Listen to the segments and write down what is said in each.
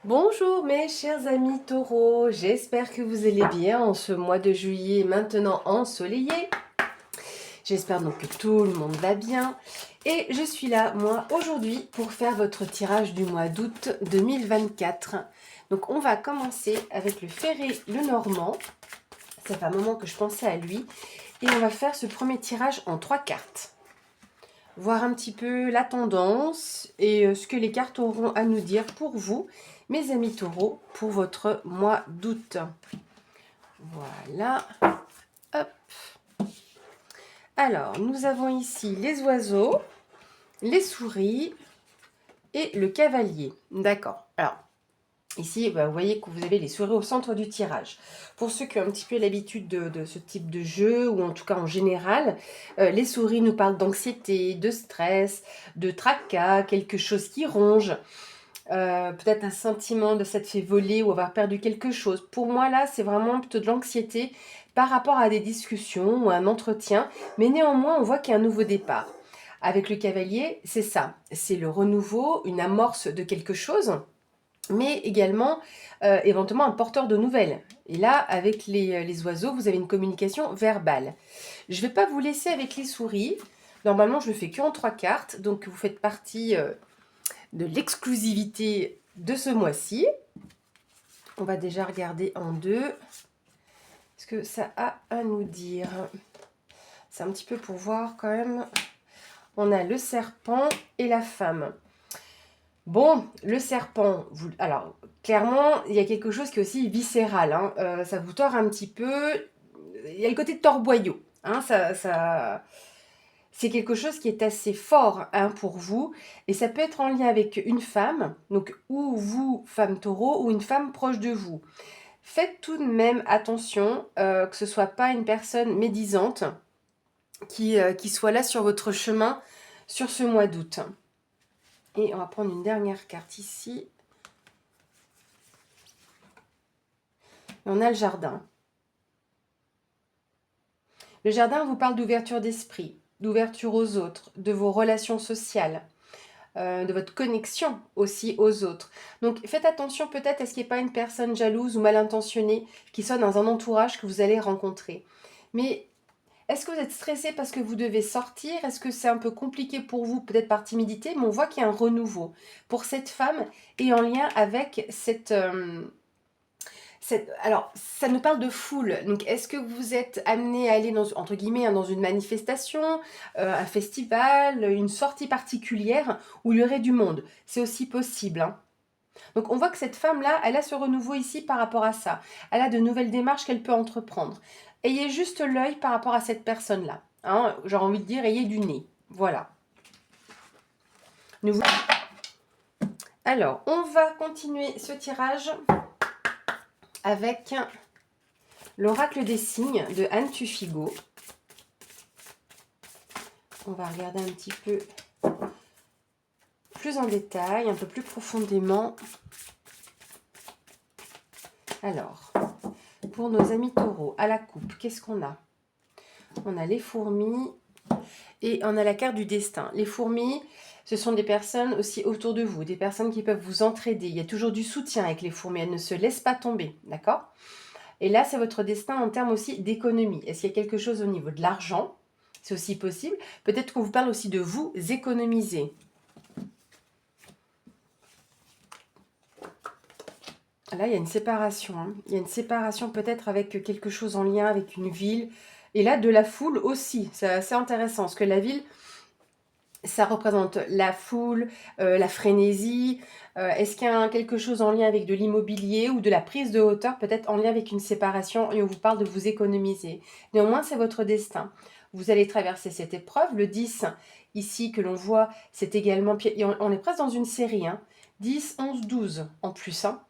Bonjour mes chers amis taureaux, j'espère que vous allez bien en ce mois de juillet maintenant ensoleillé. J'espère donc que tout le monde va bien. Et je suis là, moi, aujourd'hui pour faire votre tirage du mois d'août 2024. Donc on va commencer avec le Ferré Lenormand. Ça fait un moment que je pensais à lui. Et on va faire ce premier tirage en 3 cartes. Voir un petit peu la tendance et ce que les cartes auront à nous dire pour vous, mes amis taureaux, pour votre mois d'août. Voilà. Hop. Alors, nous avons ici les oiseaux, les souris et le cavalier. D'accord. Alors, ici, vous voyez que vous avez les souris au centre du tirage. Pour ceux qui ont un petit peu l'habitude de ce type de jeu, ou en tout cas en général, les souris nous parlent d'anxiété, de stress, de tracas, quelque chose qui ronge. Peut-être un sentiment de s'être fait voler ou avoir perdu quelque chose. Pour moi, là, c'est vraiment plutôt de l'anxiété par rapport à des discussions ou à un entretien. Mais néanmoins, on voit qu'il y a un nouveau départ. Avec le cavalier, c'est ça. C'est le renouveau, une amorce de quelque chose, mais également éventuellement un porteur de nouvelles. Et là, avec les oiseaux, vous avez une communication verbale. Je ne vais pas vous laisser avec les souris. Normalement, je le fais que en 3 cartes. Donc, vous faites partie de l'exclusivité de ce mois-ci. On va déjà regarder en 2 ce que ça a à nous dire. C'est un petit peu pour voir quand même. On a le serpent et la femme. Bon, le serpent, alors clairement, il y a quelque chose qui est aussi viscéral. Ça vous tord un petit peu. Il y a le côté de torboyau. C'est quelque chose qui est assez fort pour vous. Et ça peut être en lien avec une femme, donc ou vous, femme taureau, ou une femme proche de vous. Faites tout de même attention que ce ne soit pas une personne médisante qui soit là sur votre chemin sur ce mois d'août. Et on va prendre une dernière carte ici. Et on a le jardin. Le jardin vous parle d'ouverture d'esprit, d'ouverture aux autres, de vos relations sociales, de votre connexion aussi aux autres. Donc faites attention peut-être à ce qu'il n'y ait pas une personne jalouse ou mal intentionnée qui soit dans un entourage que vous allez rencontrer. Mais est-ce que vous êtes stressé parce que vous devez sortir? Est-ce que c'est un peu compliqué pour vous, peut-être par timidité? Mais on voit qu'il y a un renouveau pour cette femme et en lien avec alors, ça nous parle de foule. Donc, est-ce que vous êtes amené à aller entre guillemets, dans une manifestation, un festival, une sortie particulière où il y aurait du monde? C'est aussi possible, hein. Donc, on voit que cette femme-là, elle a ce renouveau ici par rapport à ça. Elle a de nouvelles démarches qu'elle peut entreprendre. Ayez juste l'œil par rapport à cette personne-là. Hein, j'aurais envie de dire, ayez du nez. Voilà. Alors, on va continuer ce tirage avec l'oracle des signes de Anne Tufigo. On va regarder un petit peu plus en détail, un peu plus profondément. Alors, pour nos amis taureaux, à la coupe, qu'est-ce qu'on a? On a les fourmis et on a la carte du destin. Les fourmis, ce sont des personnes aussi autour de vous, des personnes qui peuvent vous entraider. Il y a toujours du soutien avec les fourmis, elles ne se laissent pas tomber, d'accord? Et là, c'est votre destin en termes aussi d'économie. Est-ce qu'il y a quelque chose au niveau de l'argent? C'est aussi possible. Peut-être qu'on vous parle aussi de vous économiser. Là, il y a une séparation. Hein. Il y a une séparation peut-être avec quelque chose en lien avec une ville. Et là, de la foule aussi. C'est assez intéressant. Parce que la ville, ça représente la foule, la frénésie. Est-ce qu'il y a quelque chose en lien avec de l'immobilier ou de la prise de hauteur, peut-être en lien avec une séparation et on vous parle de vous économiser. Néanmoins, c'est votre destin. Vous allez traverser cette épreuve. Le 10, ici, que l'on voit, c'est également... On est presque dans une série. Hein. 10, 11, 12 en plus. Hein.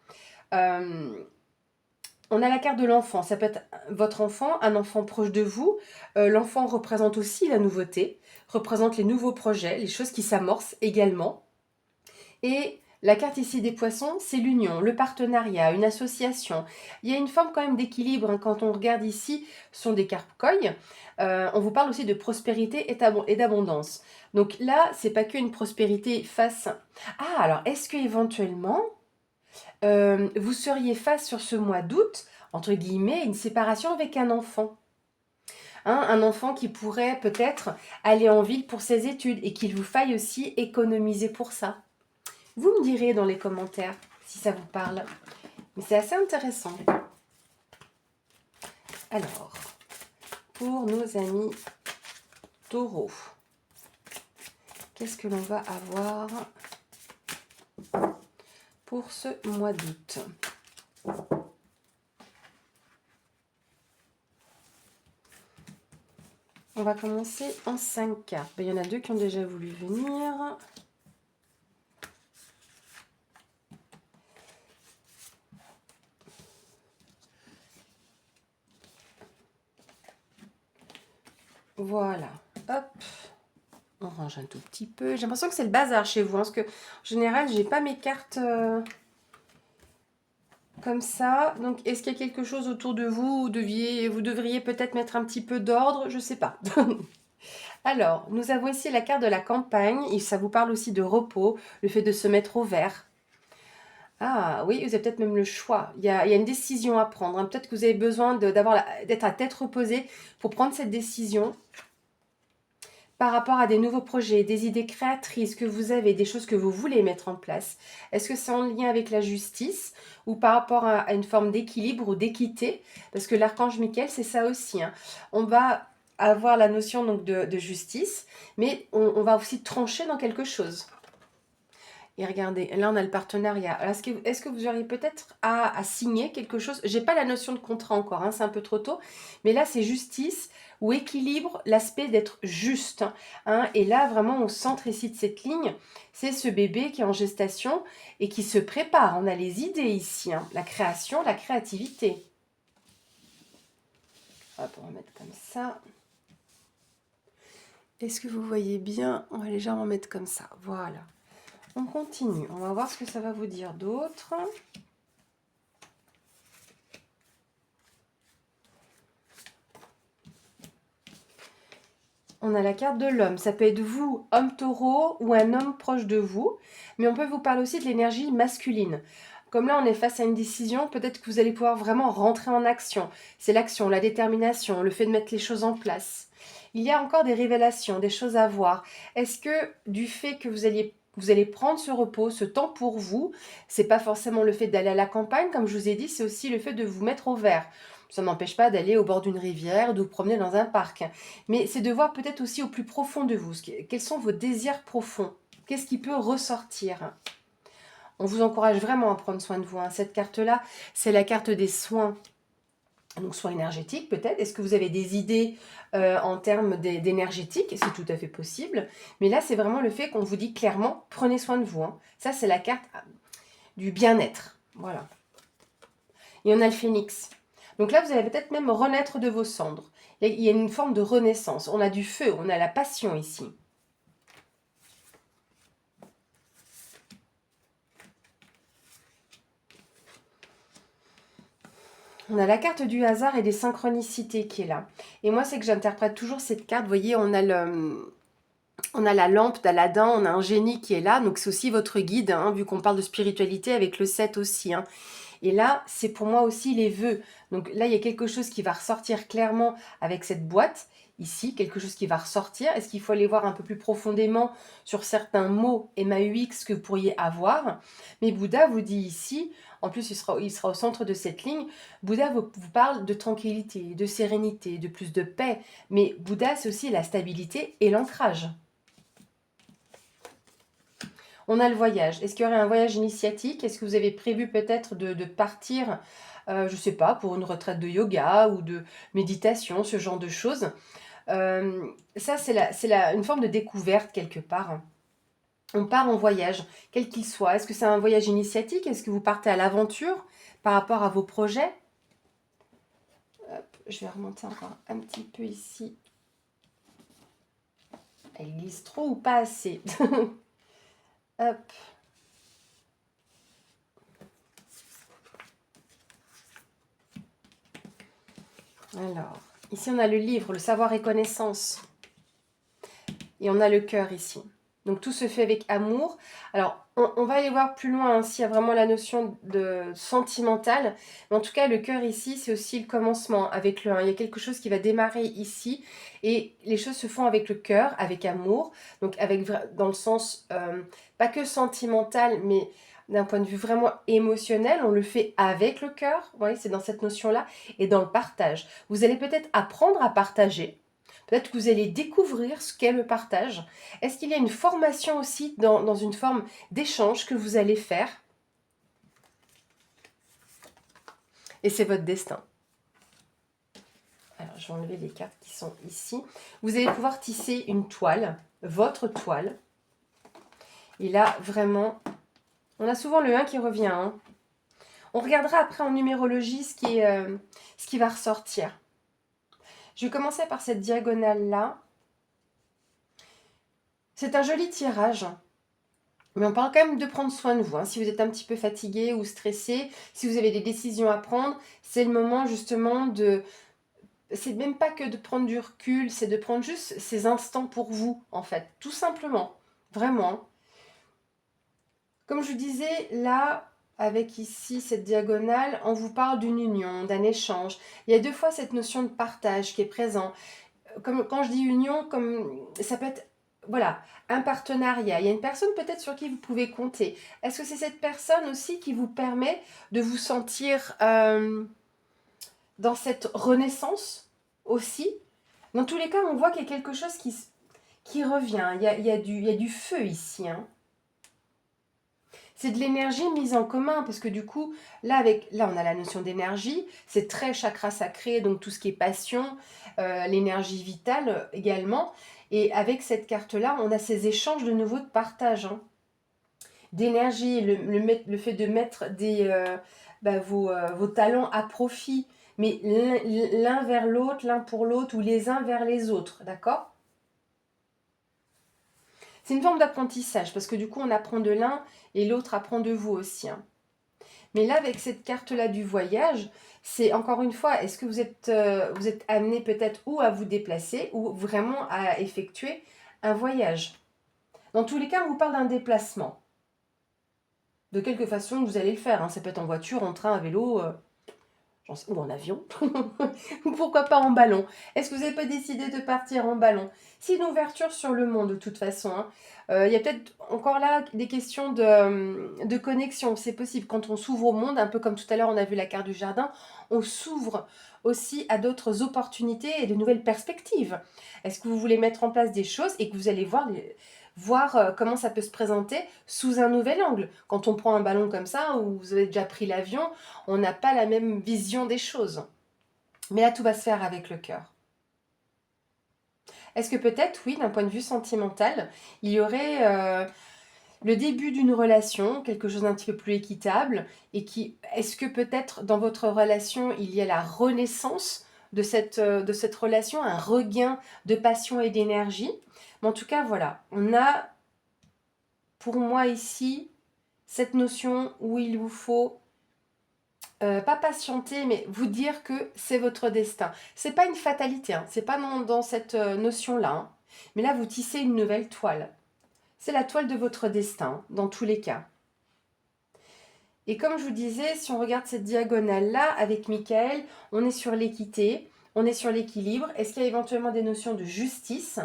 On a la carte de l'enfant. Ça peut être votre enfant, un enfant proche de vous. L'enfant représente aussi la nouveauté, représente les nouveaux projets, les choses qui s'amorcent également. Et la carte ici des poissons, c'est l'union, le partenariat, une association. Il y a une forme quand même d'équilibre. Hein. Quand on regarde ici, ce sont des cartes coy. On vous parle aussi de prospérité et d'abondance. Donc là, c'est pas qu'une prospérité face... Ah, alors est-ce que éventuellement vous seriez face sur ce mois d'août, entre guillemets, à une séparation avec un enfant. Hein, un enfant qui pourrait peut-être aller en ville pour ses études et qu'il vous faille aussi économiser pour ça. Vous me direz dans les commentaires si ça vous parle. Mais c'est assez intéressant. Alors, pour nos amis taureaux, qu'est-ce que l'on va avoir pour ce mois d'août? On va commencer en 5 cartes. Il y en a 2 qui ont déjà voulu venir. Voilà. Hop. On range un tout petit peu. J'ai l'impression que c'est le bazar chez vous. Hein, parce que, en général, j'ai pas mes cartes comme ça. Donc, est-ce qu'il y a quelque chose autour de vous? Vous devriez peut-être mettre un petit peu d'ordre. Je sais pas. Alors, nous avons ici la carte de la campagne. Et ça vous parle aussi de repos. Le fait de se mettre au vert. Ah oui, vous avez peut-être même le choix. Il y a une décision à prendre. Hein. Peut-être que vous avez besoin d'être à tête reposée pour prendre cette décision par rapport à des nouveaux projets, des idées créatrices que vous avez, des choses que vous voulez mettre en place. Est-ce que c'est en lien avec la justice ou par rapport à une forme d'équilibre ou d'équité? Parce que l'archange Michael, c'est ça aussi. Hein. On va avoir la notion donc de justice, mais on va aussi trancher dans quelque chose. Et regardez, là on a le partenariat. Est-ce que vous auriez peut-être à signer quelque chose? J'ai pas la notion de contrat encore, hein, c'est un peu trop tôt. Mais là c'est justice ou équilibre, l'aspect d'être juste. Hein, et là vraiment au centre ici de cette ligne, c'est ce bébé qui est en gestation et qui se prépare. On a les idées ici, hein, la création, la créativité. Hop, on va mettre comme ça. Est-ce que vous voyez bien? On va légèrement mettre comme ça, voilà. On continue, on va voir ce que ça va vous dire d'autre. On a la carte de l'homme, ça peut être vous, homme taureau, ou un homme proche de vous, mais on peut vous parler aussi de l'énergie masculine. Comme là on est face à une décision, peut-être que vous allez pouvoir vraiment rentrer en action. C'est l'action, la détermination, le fait de mettre les choses en place. Il y a encore des révélations, des choses à voir. Est-ce que du fait que vous allez prendre ce repos, ce temps pour vous, c'est pas forcément le fait d'aller à la campagne, comme je vous ai dit, c'est aussi le fait de vous mettre au vert. Ça n'empêche pas d'aller au bord d'une rivière, de vous promener dans un parc. Mais c'est de voir peut-être aussi au plus profond de vous, quels sont vos désirs profonds, qu'est-ce qui peut ressortir. On vous encourage vraiment à prendre soin de vous. Hein. Cette carte-là, c'est la carte des soins. Donc soins énergétiques peut-être. Est-ce que vous avez des idées en termes d'énergétique? C'est tout à fait possible. Mais là, c'est vraiment le fait qu'on vous dit clairement, prenez soin de vous. Hein. Ça, c'est la carte du bien-être. Voilà. Et on a le phénix. Donc là, vous allez peut-être même renaître de vos cendres. Il y a une forme de renaissance. On a du feu, on a la passion ici. On a la carte du hasard et des synchronicités qui est là. Et moi, c'est que j'interprète toujours cette carte. Vous voyez, on a la lampe d'Aladin, on a un génie qui est là. Donc, c'est aussi votre guide, hein, vu qu'on parle de spiritualité avec le 7 aussi. Hein. Et là, c'est pour moi aussi les vœux. Donc là, il y a quelque chose qui va ressortir clairement avec cette boîte. Ici, quelque chose qui va ressortir. Est-ce qu'il faut aller voir un peu plus profondément sur certains mots MAUX que vous pourriez avoir? Mais Bouddha vous dit ici, en plus il sera au centre de cette ligne, Bouddha vous parle de tranquillité, de sérénité, de plus de paix. Mais Bouddha, c'est aussi la stabilité et l'ancrage. On a le voyage. Est-ce qu'il y aurait un voyage initiatique? Est-ce que vous avez prévu peut-être de partir, je ne sais pas, pour une retraite de yoga ou de méditation, ce genre de choses? Ça, c'est une forme de découverte quelque part. On part en voyage, quel qu'il soit. Est-ce que c'est un voyage initiatique? Est-ce que vous partez à l'aventure par rapport à vos projets? Hop, je vais remonter encore un petit peu ici. Elle glisse trop ou pas assez? Hop. Alors, ici on a le livre, le savoir et connaissance. Et on a le cœur ici. Donc tout se fait avec amour. Alors, on va aller voir plus loin hein, s'il y a vraiment la notion de sentimental. Mais en tout cas, le cœur ici, c'est aussi le commencement avec le 1. Il y a quelque chose qui va démarrer ici. Et les choses se font avec le cœur, avec amour. Donc dans le sens, pas que sentimental, mais d'un point de vue vraiment émotionnel. On le fait avec le cœur. Vous voyez, c'est dans cette notion-là. Et dans le partage. Vous allez peut-être apprendre à partager. Peut-être que vous allez découvrir ce qu'est le partage. Est-ce qu'il y a une formation aussi dans une forme d'échange que vous allez faire? Et c'est votre destin. Alors, je vais enlever les cartes qui sont ici. Vous allez pouvoir tisser une toile, votre toile. Et là, vraiment, on a souvent le 1 qui revient. Hein. On regardera après en numérologie ce qui va ressortir. Je vais commencer par cette diagonale-là. C'est un joli tirage. Mais on parle quand même de prendre soin de vous. Hein. Si vous êtes un petit peu fatigué ou stressé, si vous avez des décisions à prendre, c'est le moment justement de... C'est même pas que de prendre du recul, c'est de prendre juste ces instants pour vous, en fait. Tout simplement. Vraiment. Comme je vous disais, là, avec ici cette diagonale, on vous parle d'une union, d'un échange. Il y a deux fois cette notion de partage qui est présent. Comme, quand je dis union, comme ça peut être voilà, un partenariat. Il y a une personne peut-être sur qui vous pouvez compter. Est-ce que c'est cette personne aussi qui vous permet de vous sentir dans cette renaissance aussi? Dans tous les cas, on voit qu'il y a quelque chose qui revient. Il y a du feu ici. Hein. C'est de l'énergie mise en commun, parce que du coup, là, on a la notion d'énergie, c'est très chakra sacré, donc tout ce qui est passion, l'énergie vitale également. Et avec cette carte-là, on a ces échanges de nouveau de partage, hein, d'énergie, le fait de mettre vos talents à profit, mais l'un vers l'autre, l'un pour l'autre, ou les uns vers les autres, d'accord? C'est une forme d'apprentissage, parce que du coup, on apprend de l'un et l'autre apprend de vous aussi. Hein. Mais là, avec cette carte-là du voyage, c'est encore une fois, est-ce que vous êtes amené peut-être ou à vous déplacer ou vraiment à effectuer un voyage? Dans tous les cas, on vous parle d'un déplacement. De quelque façon, vous allez le faire. Hein. Ça peut être en voiture, en train, à vélo, ou en avion. Ou pourquoi pas en ballon. Est-ce que vous n'avez pas décidé de partir en ballon? C'est une ouverture sur le monde de toute façon. Hein. Il y a peut-être encore là des questions de connexion. C'est possible. Quand on s'ouvre au monde, un peu comme tout à l'heure on a vu la carte du jardin, on s'ouvre aussi à d'autres opportunités et de nouvelles perspectives. Est-ce que vous voulez mettre en place des choses et que vous allez voir comment ça peut se présenter sous un nouvel angle? Quand on prend un ballon comme ça, ou vous avez déjà pris l'avion, on n'a pas la même vision des choses. Mais là, tout va se faire avec le cœur. Est-ce que peut-être, oui, d'un point de vue sentimental, il y aurait le début d'une relation, quelque chose d'un petit peu plus équitable, et est-ce que peut-être dans votre relation, il y a la renaissance de cette relation, un regain de passion et d'énergie? Mais en tout cas, voilà, on a pour moi ici cette notion où il vous faut pas patienter, mais vous dire que c'est votre destin. C'est pas une fatalité, hein, c'est pas dans cette notion-là. Hein. Mais là, vous tissez une nouvelle toile. C'est la toile de votre destin, dans tous les cas. Et comme je vous disais, si on regarde cette diagonale-là, avec Michael, on est sur l'équité, on est sur l'équilibre. Est-ce qu'il y a éventuellement des notions de justice?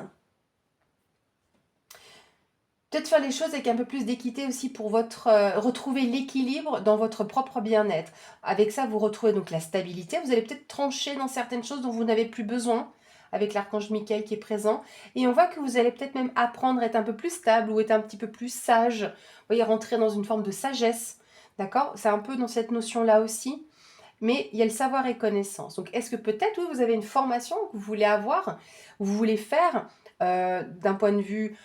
Peut-être faire les choses avec un peu plus d'équité aussi pour retrouver l'équilibre dans votre propre bien-être. Avec ça, vous retrouvez donc la stabilité. Vous allez peut-être trancher dans certaines choses dont vous n'avez plus besoin avec l'archange Michael qui est présent. Et on voit que vous allez peut-être même apprendre à être un peu plus stable ou être un petit peu plus sage. Vous voyez, rentrer dans une forme de sagesse. D'accord? C'est un peu dans cette notion-là aussi. Mais il y a le savoir et connaissance. Donc, est-ce que peut-être, oui, vous avez une formation que vous voulez avoir, ou vous voulez faire d'un point de vue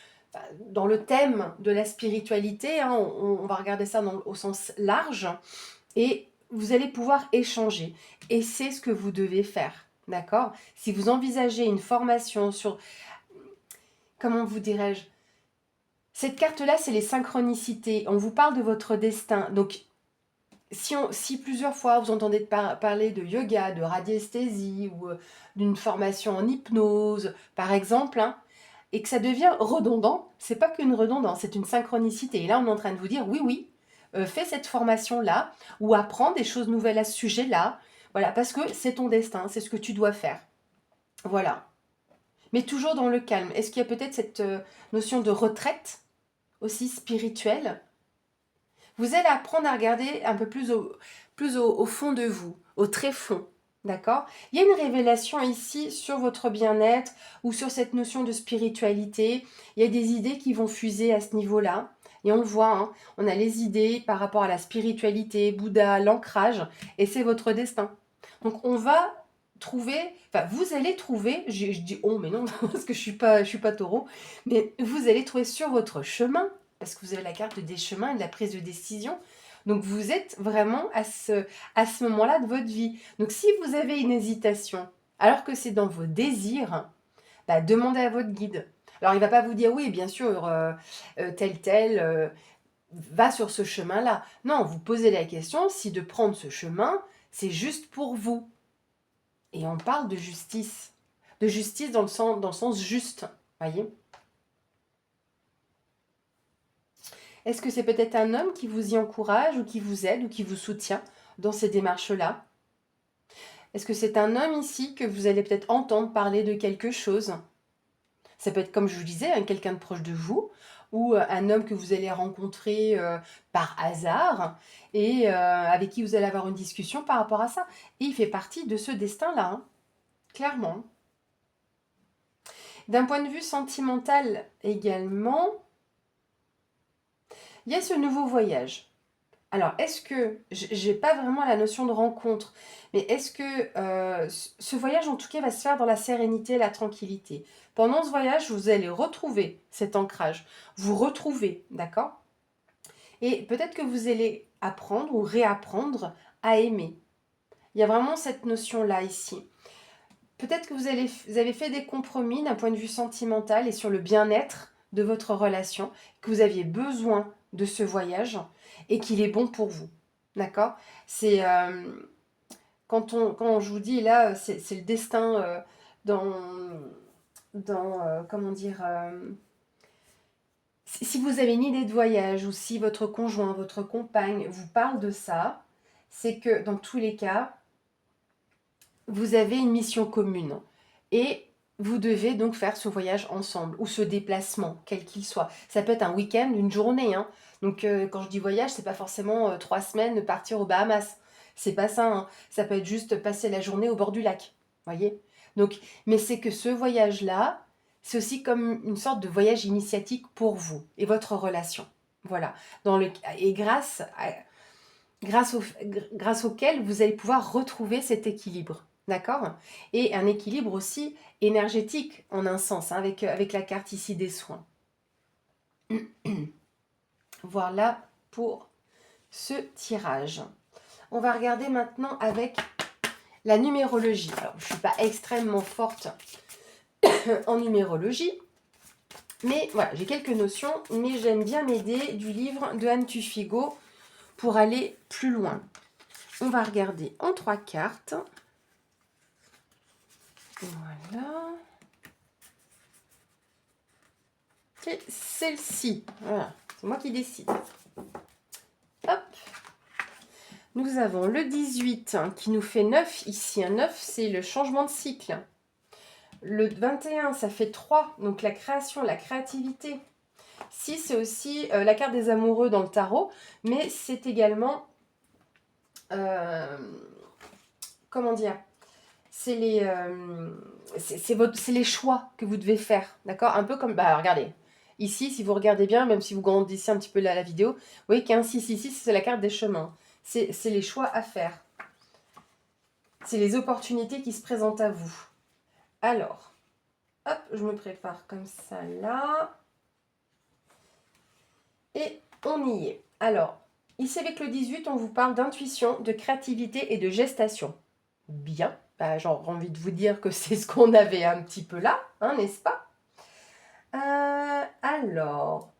dans le thème de la spiritualité, hein, on va regarder ça au sens large, et vous allez pouvoir échanger. Et c'est ce que vous devez faire, d'accord? Si vous envisagez une formation sur, comment vous dirais-je, cette carte-là, c'est les synchronicités. On vous parle de votre destin. Donc, si plusieurs fois vous entendez parler de yoga, de radiesthésie ou d'une formation en hypnose, par exemple, hein, et que ça devient redondant, c'est pas qu'une redondance, c'est une synchronicité. Et là, on est en train de vous dire, oui, oui, fais cette formation-là, ou apprends des choses nouvelles à ce sujet-là, voilà, parce que c'est ton destin, c'est ce que tu dois faire. Voilà. Mais toujours dans le calme. Est-ce qu'il y a peut-être cette notion de retraite aussi spirituelle? Vous allez apprendre à regarder un peu plus au fond de vous, au tréfonds. D'accord? Il y a une révélation ici sur votre bien-être ou sur cette notion de spiritualité. Il y a des idées qui vont fuser à ce niveau-là. Et on le voit, hein, on a les idées par rapport à la spiritualité, Bouddha, l'ancrage, et c'est votre destin. Donc on va trouver, enfin vous allez trouver, je dis on, mais non, parce que je suis pas taureau, mais vous allez trouver sur votre chemin, parce que vous avez la carte des chemins et de la prise de décision. Donc vous êtes vraiment à ce moment-là de votre vie. Donc si vous avez une hésitation, alors que c'est dans vos désirs, bah, demandez à votre guide. Alors il ne va pas vous dire oui, bien sûr, tel, va sur ce chemin-là. Non, vous posez la question si de prendre ce chemin, c'est juste pour vous. Et on parle de justice. De justice dans le sens juste. Voyez ? Est-ce que c'est peut-être un homme qui vous y encourage ou qui vous aide ou qui vous soutient dans ces démarches-là? Est-ce que c'est un homme ici que vous allez peut-être entendre parler de quelque chose? Ça peut être, comme je vous disais, quelqu'un de proche de vous ou un homme que vous allez rencontrer par hasard et avec qui vous allez avoir une discussion par rapport à ça. Et il fait partie de ce destin-là, hein, clairement. D'un point de vue sentimental également, il y a ce nouveau voyage. Alors, est-ce que, j'ai pas vraiment la notion de rencontre, mais est-ce que ce voyage, en tout cas, va se faire dans la sérénité et la tranquillité? Pendant ce voyage, vous allez retrouver cet ancrage, vous retrouver, d'accord? Et peut-être que vous allez apprendre ou réapprendre à aimer. Il y a vraiment cette notion-là ici. Peut-être que vous avez fait des compromis d'un point de vue sentimental et sur le bien-être de votre relation, que vous aviez besoin de ce voyage et qu'il est bon pour vous. D'accord? C'est quand je vous dis là, c'est le destin dans, comment dire, si vous avez une idée de voyage ou si votre conjoint, votre compagne vous parle de ça, c'est que dans tous les cas, vous avez une mission commune et vous devez donc faire ce voyage ensemble ou ce déplacement, quel qu'il soit. Ça peut être un week-end, une journée, hein. Donc quand je dis voyage, c'est pas forcément 3 semaines partir aux Bahamas. C'est pas ça, hein. Ça peut être juste passer la journée au bord du lac. Voyez? Donc, mais c'est que ce voyage-là, c'est aussi comme une sorte de voyage initiatique pour vous et votre relation. Voilà. Et grâce auquel vous allez pouvoir retrouver cet équilibre. D'accord? Et un équilibre aussi énergétique, en un sens, hein, avec la carte ici des soins. Voilà pour ce tirage. On va regarder maintenant avec la numérologie. Alors, je ne suis pas extrêmement forte en numérologie, mais voilà, j'ai quelques notions, mais j'aime bien m'aider du livre de Anne Tufigo pour aller plus loin. On va regarder en 3 cartes. Voilà. Et celle-ci. Voilà. C'est moi qui décide. Hop. Nous avons le 18 qui nous fait 9 ici. Un 9, c'est le changement de cycle. Le 21, ça fait 3. Donc la création, la créativité. 6, c'est aussi la carte des amoureux dans le tarot. Mais c'est également... comment dire? C'est les choix que vous devez faire, d'accord? Un peu comme, bah regardez, ici, si vous regardez bien, même si vous grandissez un petit peu la vidéo, vous voyez qu'un 6 ici, c'est la carte des chemins. C'est les choix à faire. C'est les opportunités qui se présentent à vous. Alors, hop, je me prépare comme ça là. Et on y est. Alors, ici avec le 18, on vous parle d'intuition, de créativité et de gestation. Bien. Bah, j'ai envie de vous dire que c'est ce qu'on avait un petit peu là, hein, n'est-ce pas? Alors,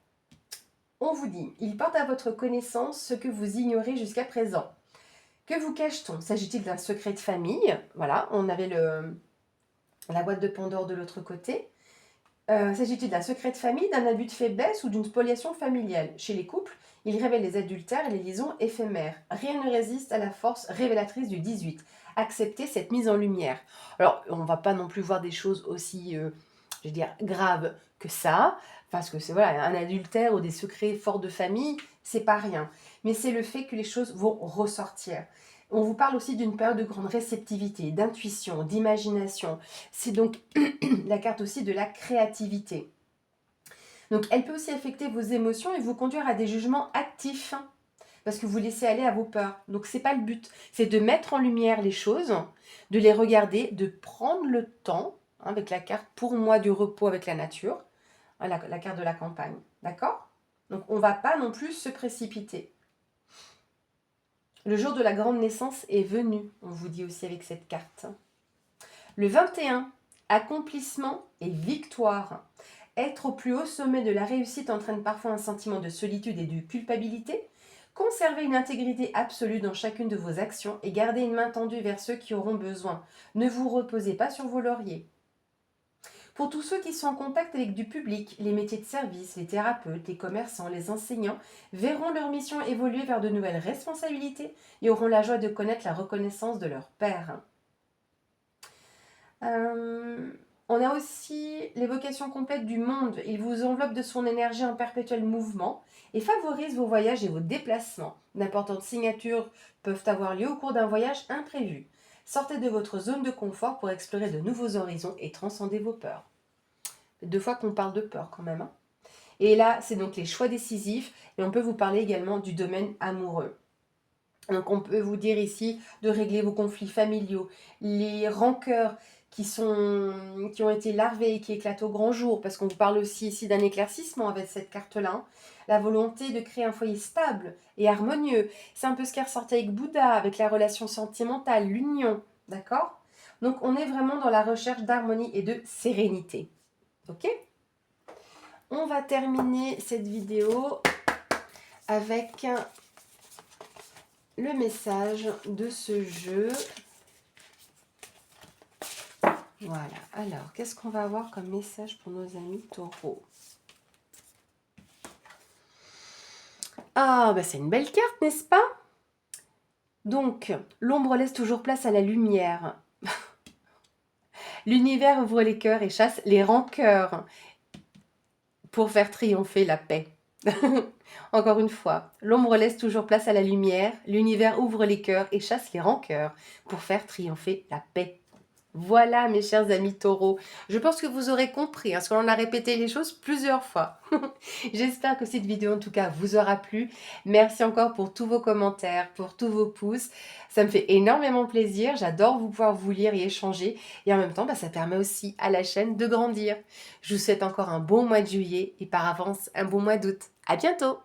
on vous dit, il porte à votre connaissance ce que vous ignorez jusqu'à présent. Que vous cache-t-on? S'agit-il d'un secret de famille? Voilà, on avait la boîte de Pandore de l'autre côté. S'agit-il d'un secret de famille, d'un abus de faiblesse ou d'une spoliation familiale? Chez les couples, il révèle les adultères et les liaisons éphémères. Rien ne résiste à la force révélatrice du 18. Acceptez cette mise en lumière. Alors, on va pas non plus voir des choses aussi, je veux dire, graves que ça, parce que c'est voilà, un adultère ou des secrets forts de famille, c'est pas rien. Mais c'est le fait que les choses vont ressortir. On vous parle aussi d'une période de grande réceptivité, d'intuition, d'imagination. C'est donc la carte aussi de la créativité. Donc elle peut aussi affecter vos émotions et vous conduire à des jugements actifs parce que vous laissez aller à vos peurs. Donc c'est pas le but, c'est de mettre en lumière les choses, de les regarder, de prendre le temps avec la carte pour moi du repos avec la nature, la carte de la campagne, d'accord? Donc on va pas non plus se précipiter. Le jour de la grande naissance est venu, on vous dit aussi avec cette carte. Le 21, accomplissement et victoire. Être au plus haut sommet de la réussite entraîne parfois un sentiment de solitude et de culpabilité. Conservez une intégrité absolue dans chacune de vos actions et gardez une main tendue vers ceux qui auront besoin. Ne vous reposez pas sur vos lauriers. Pour tous ceux qui sont en contact avec du public, les métiers de service, les thérapeutes, les commerçants, les enseignants verront leur mission évoluer vers de nouvelles responsabilités et auront la joie de connaître la reconnaissance de leur père. On a aussi l'évocation complète du monde. Il vous enveloppe de son énergie en perpétuel mouvement et favorise vos voyages et vos déplacements. D'importantes signatures peuvent avoir lieu au cours d'un voyage imprévu. Sortez de votre zone de confort pour explorer de nouveaux horizons et transcender vos peurs. 2 fois qu'on parle de peur quand même. Et là, c'est donc les choix décisifs et on peut vous parler également du domaine amoureux. Donc on peut vous dire ici de régler vos conflits familiaux, les rancœurs qui ont été larvées et qui éclatent au grand jour, parce qu'on vous parle aussi ici d'un éclaircissement avec cette carte-là. La volonté de créer un foyer stable et harmonieux. C'est un peu ce qui est ressorti avec Bouddha, avec la relation sentimentale, l'union, d'accord? Donc on est vraiment dans la recherche d'harmonie et de sérénité. Ok? On va terminer cette vidéo avec le message de ce jeu. Voilà, alors, qu'est-ce qu'on va avoir comme message pour nos amis taureaux? Ah, bah c'est une belle carte, n'est-ce pas? Donc, l'ombre laisse toujours place à la lumière. L'univers ouvre les cœurs et chasse les rancœurs pour faire triompher la paix. Encore une fois, l'ombre laisse toujours place à la lumière, l'univers ouvre les cœurs et chasse les rancœurs pour faire triompher la paix. Voilà, mes chers amis taureaux, je pense que vous aurez compris, parce qu'on a répété les choses plusieurs fois. J'espère que cette vidéo, en tout cas, vous aura plu. Merci encore pour tous vos commentaires, pour tous vos pouces. Ça me fait énormément plaisir. J'adore pouvoir vous lire et échanger. Et en même temps, ça permet aussi à la chaîne de grandir. Je vous souhaite encore un bon mois de juillet et par avance, un bon mois d'août. À bientôt!